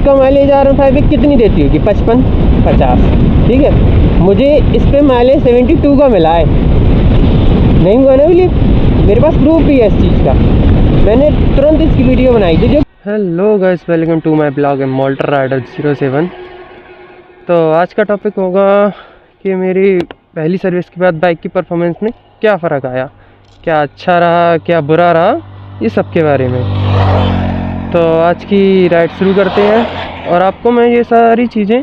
इसका mileage R15 कितनी देती होगी? 55 50, ठीक है। मुझे इस पर माइलेज 72 का मिला है। नहीं हुआ ना बिलीव? मेरे पास प्रूफ भी है इस चीज़ का। मैंने तुरंत इसकी वीडियो बनाई थी। जो hello guys, welcome to my blog motor rider 07। तो आज का टॉपिक होगा कि मेरी पहली सर्विस के बाद बाइक की परफॉर्मेंस में क्या फ़र्क आया, क्या अच्छा रहा, क्या बुरा रहा, ये सब के बारे में। तो आज की राइड शुरू करते हैं और आपको मैं ये सारी चीज़ें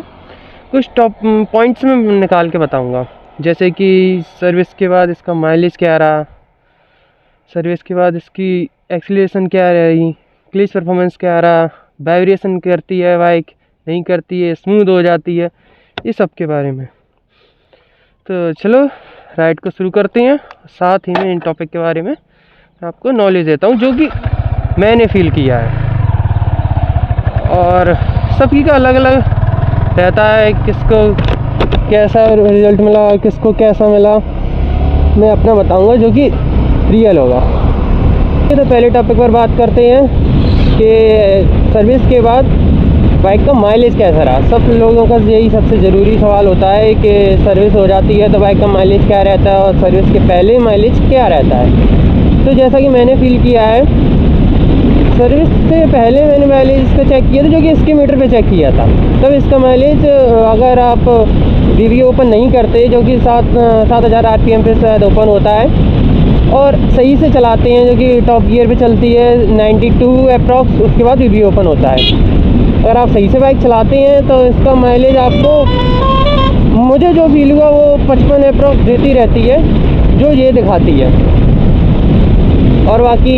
कुछ टॉप पॉइंट्स में निकाल के बताऊंगा। जैसे कि सर्विस के बाद इसका माइलेज क्या रहा, सर्विस के बाद इसकी एक्सीलरेशन क्या रही, क्लच परफॉर्मेंस क्या रहा, वाइब्रेशन करती है बाइक नहीं करती है, स्मूथ हो जाती है, ये सब के बारे में। तो चलो राइड को शुरू करते हैं। साथ ही में इन टॉपिक के बारे में आपको नॉलेज देता हूँ जो कि मैंने फील किया है। और सभी का अलग अलग रहता है, किसको कैसा रिजल्ट मिला, किसको कैसा मिला, मैं अपना बताऊंगा जो कि रियल होगा। तो पहले टॉपिक पर बात करते हैं कि सर्विस के बाद बाइक का माइलेज कैसा रहा। सब लोगों का यही सबसे ज़रूरी सवाल होता है कि सर्विस हो जाती है तो बाइक का माइलेज क्या रहता है और सर्विस के पहले माइलेज क्या रहता है। तो जैसा कि मैंने फील किया है, सर्विस से पहले मैंने माइलेज इसका चेक किया था, जो कि इसके मीटर पे चेक किया था। तब इसका माइलेज अगर आप रिव्यू ओपन नहीं करते, जो कि 7000 RPM पे शायद ओपन होता है, और सही से चलाते हैं जो कि टॉप गियर पे चलती है 92 अप्रॉक्स, उसके बाद रिव्यू ओपन होता है। अगर आप सही से बाइक चलाते हैं तो इसका माइलेज आपको, मुझे जो फील हुआ वो 55 अप्रॉक्स देती रहती है, जो ये दिखाती है। और बाकी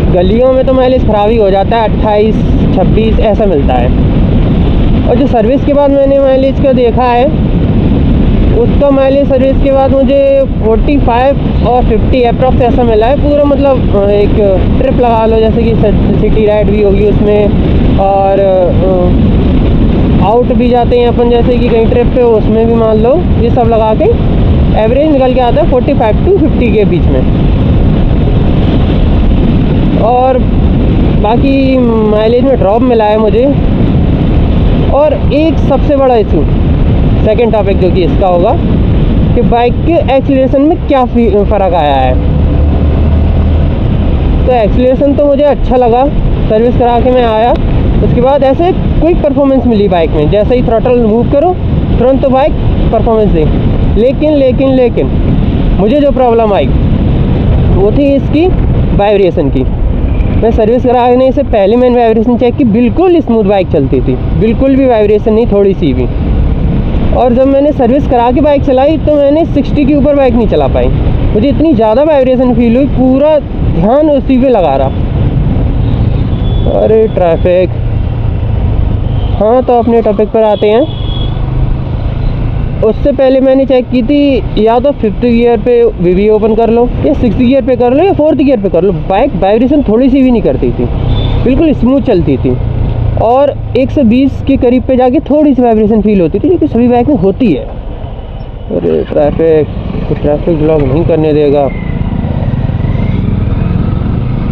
गलियों में तो माइलेज ख़राब ही हो जाता है, 28 26 ऐसा मिलता है। और जो सर्विस के बाद मैंने माइलेज का देखा है, उसका माइलेज सर्विस के बाद मुझे 45 और 50 अप्रॉक्स ऐसा मिला है। पूरा मतलब एक ट्रिप लगा लो, जैसे कि सिटी राइड भी होगी उसमें, और आउट भी जाते हैं अपन, जैसे कि कहीं ट्रिप पे, उसमें भी मान लो ये सब लगा के एवरेज निकल के आता है 45 to 50 के बीच में। और बाकी माइलेज में ड्रॉप मिला है मुझे। और एक सबसे बड़ा इशू, सेकेंड टॉपिक जो कि इसका होगा कि बाइक के एक्सीलरेशन में क्या फ़र्क आया है। तो एक्सीलरेशन तो मुझे अच्छा लगा, सर्विस करा के मैं आया, उसके बाद ऐसे क्विक परफॉर्मेंस मिली बाइक में। जैसे ही थ्रॉटल मूव करो तुरंत तो बाइक परफॉर्मेंस दे। लेकिन मुझे जो प्रॉब्लम आई वो थी इसकी वाइब्रेशन की। मैं सर्विस कराने से पहले मैंने वाइब्रेशन चेक की, बिल्कुल स्मूथ बाइक चलती थी, बिल्कुल भी वाइब्रेशन नहीं, थोड़ी सी भी। और जब मैंने सर्विस करा के बाइक चलाई तो मैंने 60 के ऊपर बाइक नहीं चला पाई। मुझे इतनी ज़्यादा वाइब्रेशन फील हुई, पूरा ध्यान उसी पे लगा रहा। अरे ट्रैफिक। हाँ, तो अपने टॉपिक पर आते हैं। उससे पहले मैंने चेक की थी, या तो 5th गियर पे वीवी ओपन कर लो, या 6th गियर पे कर लो, या 4th गियर पे कर लो, बाइक वाइब्रेशन थोड़ी सी भी नहीं करती थी, बिल्कुल स्मूथ चलती थी। और 120 के करीब पे जाके थोड़ी सी वाइब्रेशन फील होती थी, क्योंकि सभी बाइक में होती है। अरे ट्रैफिक ब्लॉक नहीं करने देगा।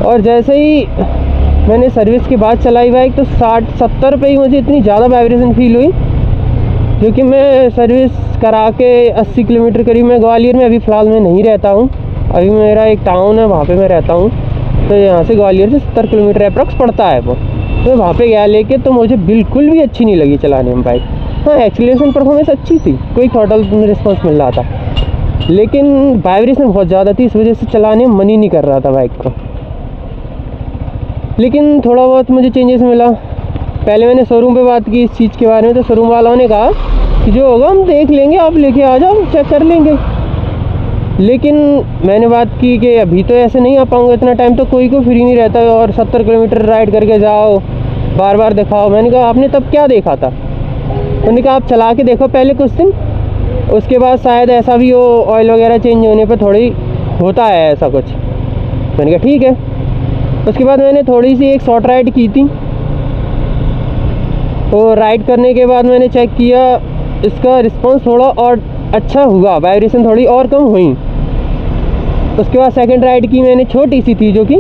और जैसे ही मैंने सर्विस के बाद चलाई बाइक तो 60-70 पे ही मुझे इतनी ज़्यादा वाइब्रेशन फील हुई, क्योंकि मैं सर्विस करा के 80 किलोमीटर करीब, मैं ग्वालियर में अभी फ़िलहाल मैं नहीं रहता हूँ, अभी मेरा एक टाउन है वहाँ पे मैं रहता हूँ। तो यहाँ से ग्वालियर से 70 किलोमीटर अप्रॉक्स पड़ता है वो। तो वहाँ पे गया लेके, तो मुझे बिल्कुल भी अच्छी नहीं लगी चलाने में बाइक। हाँ, एक्सीलरेशन परफॉर्मेंस अच्छी थी, कोई थ्रॉटल रिस्पॉन्स मिल रहा था, लेकिन वाइब्रेशन बहुत ज़्यादा थी, इस वजह से चलाने में मन ही नहीं कर रहा था बाइक को। लेकिन थोड़ा बहुत मुझे चेंजेस मिला। पहले मैंने शोरूम पे बात की इस चीज़ के बारे में, तो शोरूम वालों ने कहा कि जो होगा हम देख लेंगे, आप लेके आ जाओ, चेक कर लेंगे। लेकिन मैंने बात की कि अभी तो ऐसे नहीं आ पाऊँगा, इतना टाइम तो कोई फ्री नहीं रहता, और 70 किलोमीटर राइड करके जाओ, बार बार दिखाओ। मैंने कहा आपने तब क्या देखा था? उन्होंने कहा आप चला के देखो पहले कुछ दिन, उसके बाद शायद ऐसा भी हो, ऑयल वगैरह चेंज होने पर थोड़ी होता है ऐसा कुछ। मैंने कहा ठीक है। उसके बाद मैंने थोड़ी सी एक शॉर्ट राइड की थी, तो राइड करने के बाद मैंने चेक किया, इसका रिस्पॉन्स थोड़ा और अच्छा हुआ, वाइब्रेशन थोड़ी और कम हुई। उसके बाद सेकंड राइड की मैंने, छोटी सी थी जो कि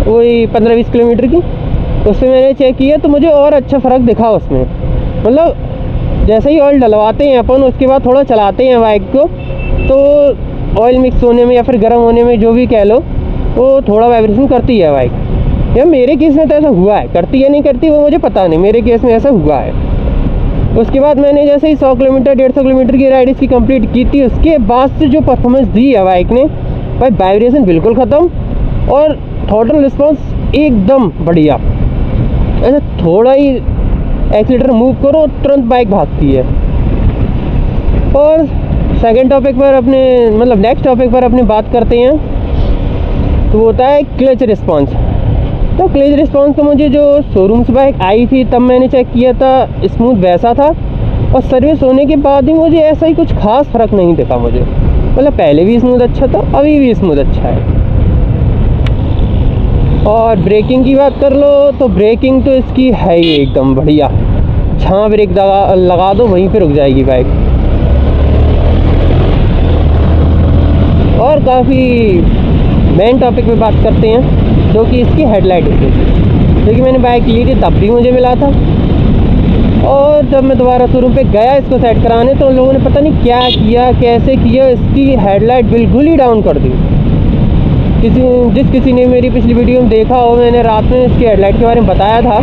वही 15-20 किलोमीटर की, उससे मैंने चेक किया तो मुझे और अच्छा फ़र्क दिखा उसमें। मतलब जैसे ही ऑयल डलवाते हैं अपन, उसके बाद थोड़ा चलाते हैं बाइक को, तो ऑयल मिक्स होने में या फिर गर्म होने में, जो भी कह लो, वो थोड़ा वाइब्रेशन करती है बाइक। या मेरे केस में तो ऐसा हुआ है, करती है नहीं करती वो मुझे पता नहीं, मेरे केस में ऐसा हुआ है। उसके बाद मैंने जैसे ही 100 किलोमीटर 150 किलोमीटर की राइड इसकी कंप्लीट की थी, उसके बाद से जो परफॉर्मेंस दी है बाइक ने भाई, वाइब्रेशन बिल्कुल ख़त्म और थ्रॉटल रिस्पॉन्स एकदम बढ़िया। ऐसे थोड़ा ही एक्सीलेटर मूव करो तुरंत बाइक भागती है। और सेकंड टॉपिक पर अपने मतलब नेक्स्ट टॉपिक पर अपने बात करते हैं, तो होता है क्लच रिस्पॉन्स। तो क्लच रिस्पॉन्स तो मुझे जो शोरूम से बाइक आई थी तब मैंने चेक किया था, स्मूथ वैसा था, और सर्विस होने के बाद ही मुझे ऐसा ही कुछ खास फ़र्क नहीं दिखा मुझे। मतलब पहले भी स्मूथ अच्छा था, अभी भी स्मूथ अच्छा है। और ब्रेकिंग की बात कर लो तो ब्रेकिंग तो इसकी है ही एकदम बढ़िया, जहाँ ब्रेक लगा दो वहीं पे रुक जाएगी बाइक। और काफ़ी मेन टॉपिक पे बात करते हैं, जो कि इसकी हेडलाइट है, क्योंकि मैंने बाइक ली थी तब भी मुझे मिला था, और जब मैं दोबारा शोरूम पे गया इसको सेट कराने तो उन लोगों ने पता नहीं क्या किया, कैसे किया, इसकी हेडलाइट बिल्कुल ही डाउन कर दी। किसी ने मेरी पिछली वीडियो में देखा हो, मैंने रात में इसकी हेडलाइट के बारे में बताया था,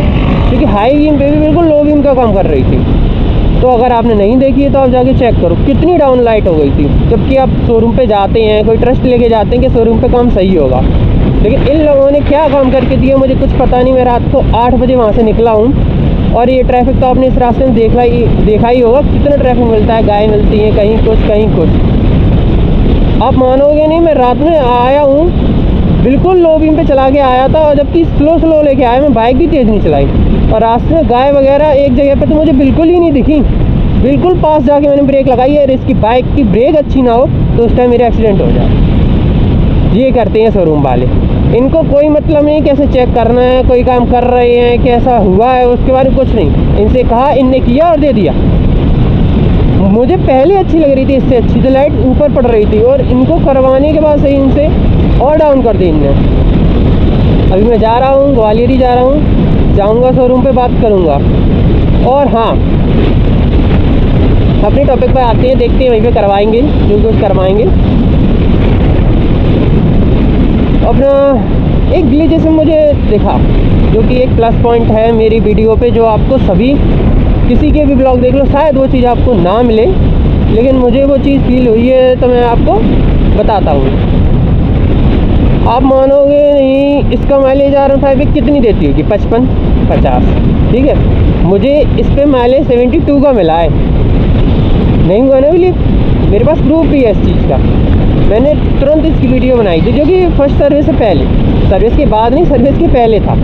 क्योंकि हाई बीम पे भी बिल्कुल लो बीम का काम कर रही थी। तो अगर आपने नहीं देखी है तो आप जाके चेक करो कितनी डाउन लाइट हो गई थी। जबकि आप शोरूम पे जाते हैं, कोई ट्रस्ट लेके जाते हैं कि शोरूम पे काम सही होगा, लेकिन इन लोगों ने क्या काम करके दिया मुझे कुछ पता नहीं। मैं रात को 8 बजे वहाँ से निकला हूँ, और ये ट्रैफिक तो आपने इस रास्ते में देखा ही होगा, कितना ट्रैफिक मिलता है, गाय मिलती है, कहीं कुछ कहीं कुछ। आप मानोगे नहीं, मैं रात में आया हूँ बिल्कुल लो बीम पे चला के आया था, और जबकि स्लो लेके आया, मैं बाइक भी तेज़ नहीं चलाई, और रास्ते में गाय वगैरह एक जगह पे तो मुझे बिल्कुल ही नहीं दिखी। बिल्कुल पास जाके मैंने ब्रेक लगाई है, इसकी बाइक की ब्रेक अच्छी ना हो तो उस टाइम मेरा एक्सीडेंट हो जाए। ये करते हैं शोरूम वाले, इनको कोई मतलब नहीं कैसे चेक करना है, कोई काम कर रहे हैं, कैसा हुआ है उसके बारे में कुछ नहीं। इनसे कहा, इनने किया और दे दिया। मुझे पहले अच्छी लग रही थी, इससे अच्छी तो लाइट ऊपर पड़ रही थी, और इनको करवाने के बाद सही इनसे और डाउन कर दी इनने। अभी मैं जा रहा हूँ, ग्वालियर ही जा रहा हूँ, जाऊँगा शोरूम पे बात करूँगा। और हाँ, अपने टॉपिक पर आते हैं, देखते हैं वहीं पे करवाएंगे जो कुछ करवाएंगे। अपना एक ग्लिच मुझे दिखा, जो कि एक प्लस पॉइंट है मेरी वीडियो पे, जो आपको सभी किसी के भी ब्लॉग देख लो शायद वो चीज़ आपको ना मिले, लेकिन मुझे वो चीज़ फील हुई है तो मैं आपको बताता हूँ। आप मानोगे नहीं, इसका माइलेज R15 कितनी देती होगी? 55-50, ठीक है। मुझे इस पर माइलेज 72 का मिला है। नहीं हुआ ना बिलीव, मेरे पास प्रूफ भी है इस चीज़ का। मैंने तुरंत इसकी वीडियो बनाई थी, जो कि फर्स्ट सर्विस से पहले, सर्विस के बाद नहीं, सर्विस के पहले था।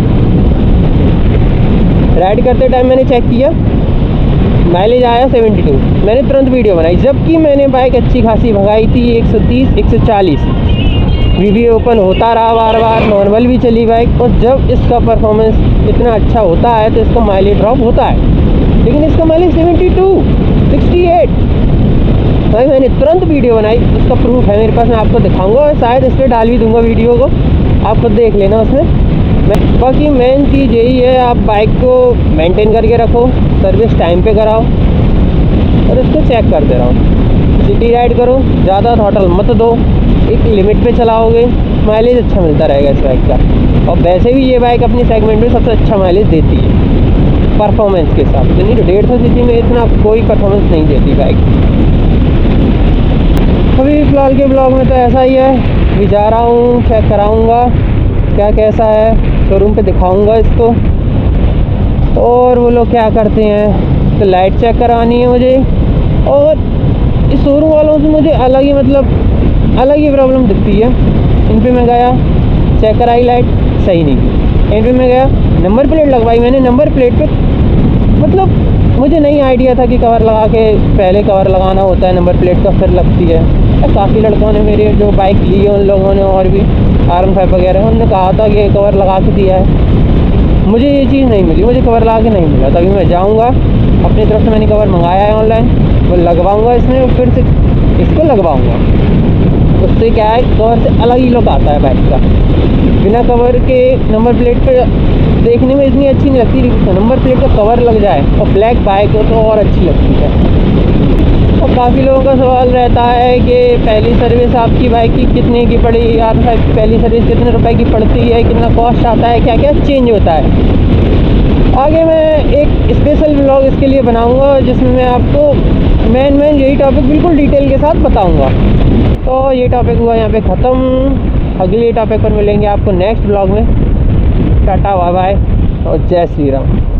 राइड करते टाइम मैंने चेक किया, माइलेज आया 72। मैंने तुरंत वीडियो बनाई, जबकि मैंने बाइक अच्छी खासी भगाई थी 130-140। वीडियो ओपन होता रहा बार बार, नॉर्मल भी चली बाइक, और जब इसका परफॉर्मेंस इतना अच्छा होता है तो इसका माइलेज ड्रॉप होता है। लेकिन इसका माइलेज 72, 68। भाई मैंने तुरंत वीडियो बनाई, उसका प्रूफ है मेरे पास, मैं आपको दिखाऊंगा, और शायद इस पर डाल भी दूंगा वीडियो को, आप खुद देख लेना उसमें। बाकी मेन चीज़ यही है, आप बाइक को मेंटेन करके रखो, सर्विस टाइम पे कराओ, और उसको चेक करते रहो। सिटी राइड करो, ज़्यादा थ्रॉटल मत दो, एक लिमिट पे चलाओगे, माइलेज अच्छा मिलता रहेगा इस बाइक का। और वैसे भी ये बाइक अपनी सेगमेंट में सबसे अच्छा माइलेज देती है परफॉर्मेंस के साथ। नहीं तो 150 सीसी में इतना कोई परफॉर्मेंस नहीं देती बाइक। अभी फ़िलहाल के ब्लॉग में तो ऐसा ही है, अभी जा रहा हूँ, चेक कराऊँगा क्या कैसा है, शोरूम पे दिखाऊँगा इसको, और वो लोग क्या करते हैं। तो लाइट चेक करवानी है मुझे, और इस शोरूम वालों से मुझे अलग ही प्रॉब्लम दिखती है। इन पे मैं गया, चेक कराई, लाइट सही नहीं थी। इन पे मैं गया, नंबर प्लेट लगवाई मैंने, नंबर प्लेट पे मतलब मुझे नहीं आइडिया था कि कवर लगा के पहले कवर लगाना होता है नंबर प्लेट का, फिर लगती है। काफ़ी लड़कों ने मेरे जो बाइक ली है उन लोगों ने, और भी R15 वगैरह, उन्होंने कहा था कि कवर लगा के दिया है। मुझे ये चीज़ नहीं मिली, मुझे कवर लगा के नहीं मिला। तभी मैं जाऊँगा, अपनी तरफ से मैंने कवर मंगाया है ऑनलाइन, वो लगवाऊँगा इसमें, फिर से इसको लगवाऊँगा। उससे क्या है, कवर से अलग ही लुक आता है बाइक का। बिना कवर के नंबर प्लेट पे देखने में इतनी अच्छी नहीं लगती, नंबर प्लेट का कवर लग जाए और ब्लैक बाइक हो तो और अच्छी लगती है। और काफ़ी लोगों का सवाल रहता है कि पहली सर्विस आपकी बाइक की कितने की पड़ी, यार पहली सर्विस कितने रुपए की पड़ती है, कितना कॉस्ट आता है, क्या क्या चेंज होता है। आगे मैं एक स्पेशल व्लॉग इसके लिए बनाऊंगा जिसमें मैं आपको मेन यही टॉपिक बिल्कुल डिटेल के साथ बताऊंगा। तो ये टॉपिक हुआ यहाँ पे ख़त्म। अगले टॉपिक पर मिलेंगे आपको नेक्स्ट व्लॉग में। टाटा बाय बाय और जय श्री राम।